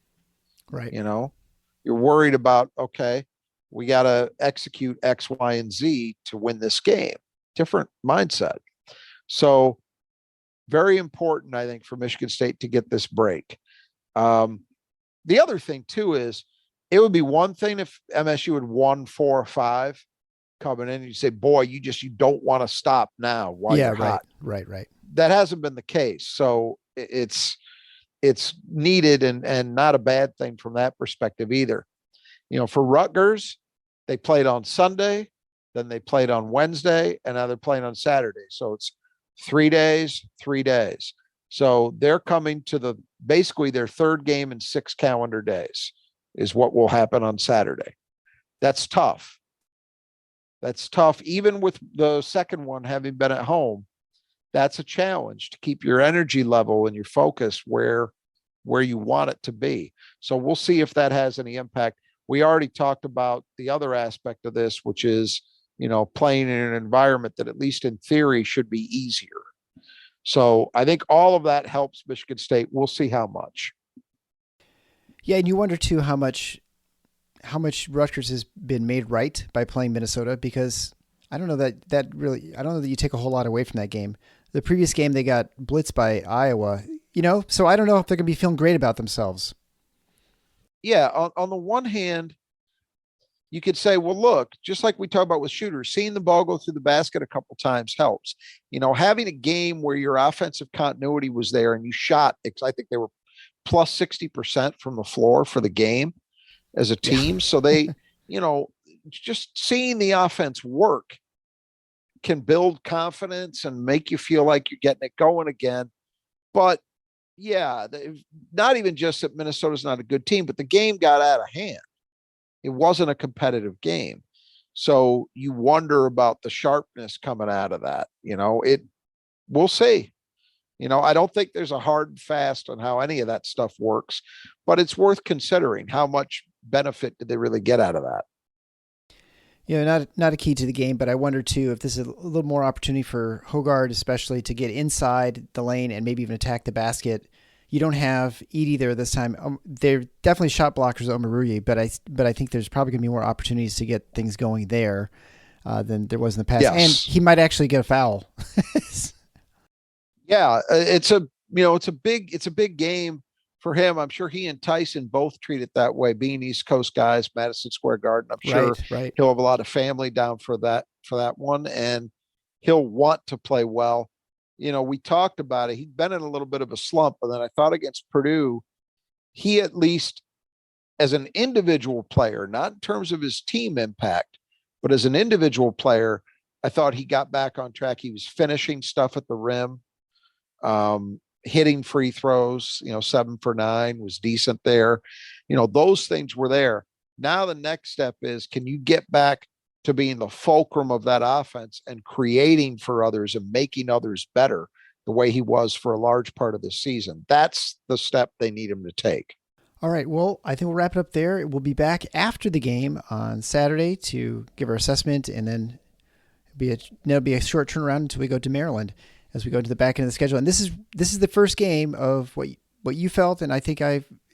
Right. You're worried about, okay, we got to execute X, Y, and Z to win this game. Different mindset. So very important, I think, for Michigan State to get this break. The other thing too is it would be one thing if MSU had won 4 or 5 coming in and you say, boy, you don't want to stop now while you're hot. Right. That hasn't been the case. So it's needed and not a bad thing from that perspective either. For Rutgers, they played on Sunday, then they played on Wednesday, and now they're playing on Saturday. So it's 3 days. So they're coming to basically their third game in 6 calendar days is what will happen on Saturday. That's tough. Even with the second one having been at home, that's a challenge to keep your energy level and your focus where you want it to be. So we'll see if that has any impact. We already talked about the other aspect of this, which is, playing in an environment that at least in theory should be easier. So I think all of that helps Michigan State. We'll see how much. Yeah, and you wonder too how much Rutgers has been made right by playing Minnesota, because I don't know that you take a whole lot away from that game. The previous game they got blitzed by Iowa, so I don't know if they're going to be feeling great about themselves. Yeah, on the one hand, you could say, well, look, just like we talk about with shooters, seeing the ball go through the basket a couple times helps. Having a game where your offensive continuity was there and you shot, I think they were plus 60% from the floor for the game as a team. Yeah. So they, just seeing the offense work can build confidence and make you feel like you're getting it going again. But yeah, not even just that Minnesota's not a good team, but the game got out of hand. It wasn't a competitive game. So you wonder about the sharpness coming out of that. We'll see. I don't think there's a hard and fast on how any of that stuff works, but it's worth considering how much benefit did they really get out of that. Not a key to the game, but I wonder too if this is a little more opportunity for Hogard, especially to get inside the lane and maybe even attack the basket. You don't have Edey there this time. They're definitely shot blockers at Omoruyi, but I think there's probably going to be more opportunities to get things going there than there was in the past. Yes. And he might actually get a foul. Yeah, it's a big game for him. I'm sure he and Tyson both treat it that way, being East Coast guys, Madison Square Garden. I'm sure he'll have a lot of family down for that one, and he'll want to play well. We talked about it. He'd been in a little bit of a slump, and then I thought against Purdue, he at least as an individual player, not in terms of his team impact, but as an individual player, I thought he got back on track. He was finishing stuff at the rim, hitting free throws, 7 for 9 was decent there. Those things were there. Now the next step is, can you get back to being the fulcrum of that offense and creating for others and making others better the way he was for a large part of the season? That's the step they need him to take. All right. Well, I think we'll wrap it up there. We'll be back after the game on Saturday to give our assessment, and then it'll be a short turnaround until we go to Maryland as we go to the back end of the schedule. And this is the first game of what you felt, and I think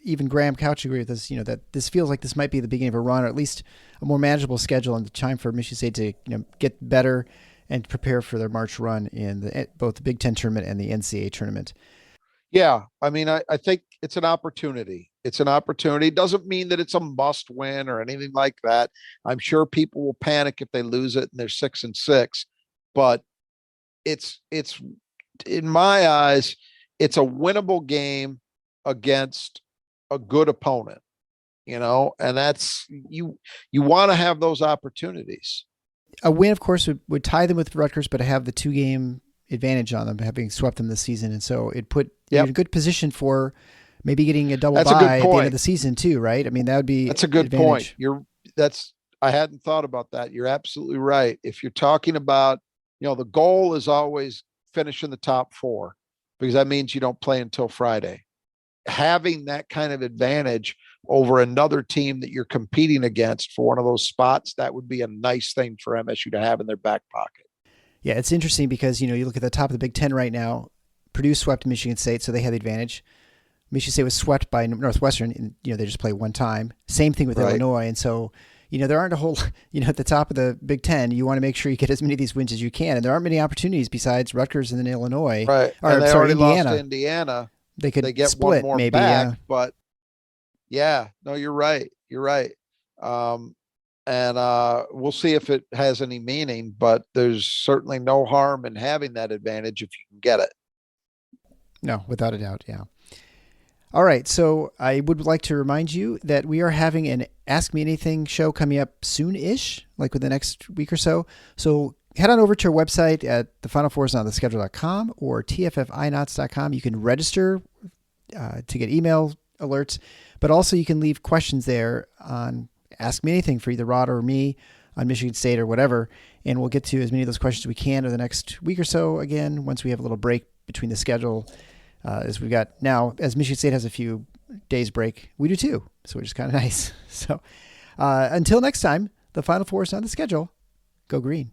even Graham Couch agreed with this, that this feels like this might be the beginning of a run, or at least a more manageable schedule, and the time for Michigan State to get better and prepare for their March run in both the Big Ten tournament and the NCAA tournament. Yeah, I mean, I think it's an opportunity. It's an opportunity. It doesn't mean that it's a must win or anything like that. I'm sure people will panic if they lose it and they're 6-6, but it's in my eyes, it's a winnable game against a good opponent, and that's you want to have those opportunities. A win, of course, would tie them with Rutgers, but have the 2-game advantage on them, having swept them this season. And so it put you in a good position for maybe getting a double bye at the end of the season too, right? I mean, that's a good point. I hadn't thought about that. You're absolutely right. If you're talking about, the goal is always finish in the top 4, because that means you don't play until Friday. Having that kind of advantage over another team that you're competing against for one of those spots, that would be a nice thing for MSU to have in their back pocket. Yeah, it's interesting because, you look at the top of the Big Ten right now. Purdue swept Michigan State, so they had the advantage. Michigan State was swept by Northwestern, and, they just play one time. Same thing with Illinois. And so, there aren't a whole, at the top of the Big Ten, you want to make sure you get as many of these wins as you can. And there aren't many opportunities besides Rutgers and then Illinois. Right. And they already lost to Indiana. They could get split, one more maybe, back, but no, you're right. You're right. And we'll see if it has any meaning, but there's certainly no harm in having that advantage if you can get it. No, without a doubt. Yeah. All right. So I would like to remind you that we are having an Ask Me Anything show coming up soon-ish, like within the next week or so. So head on over to our website at thefinalfoursontheschedule.com or tffinots.com. You can register to get email alerts, but also you can leave questions there on Ask Me Anything for either Rod or me on Michigan State or whatever, and we'll get to as many of those questions as we can over the next week or so, again, once we have a little break between the schedule. As we've got now, as Michigan State has a few days break, we do too, so which is kind of nice. So until next time, the Final Four is on the schedule. Go Green.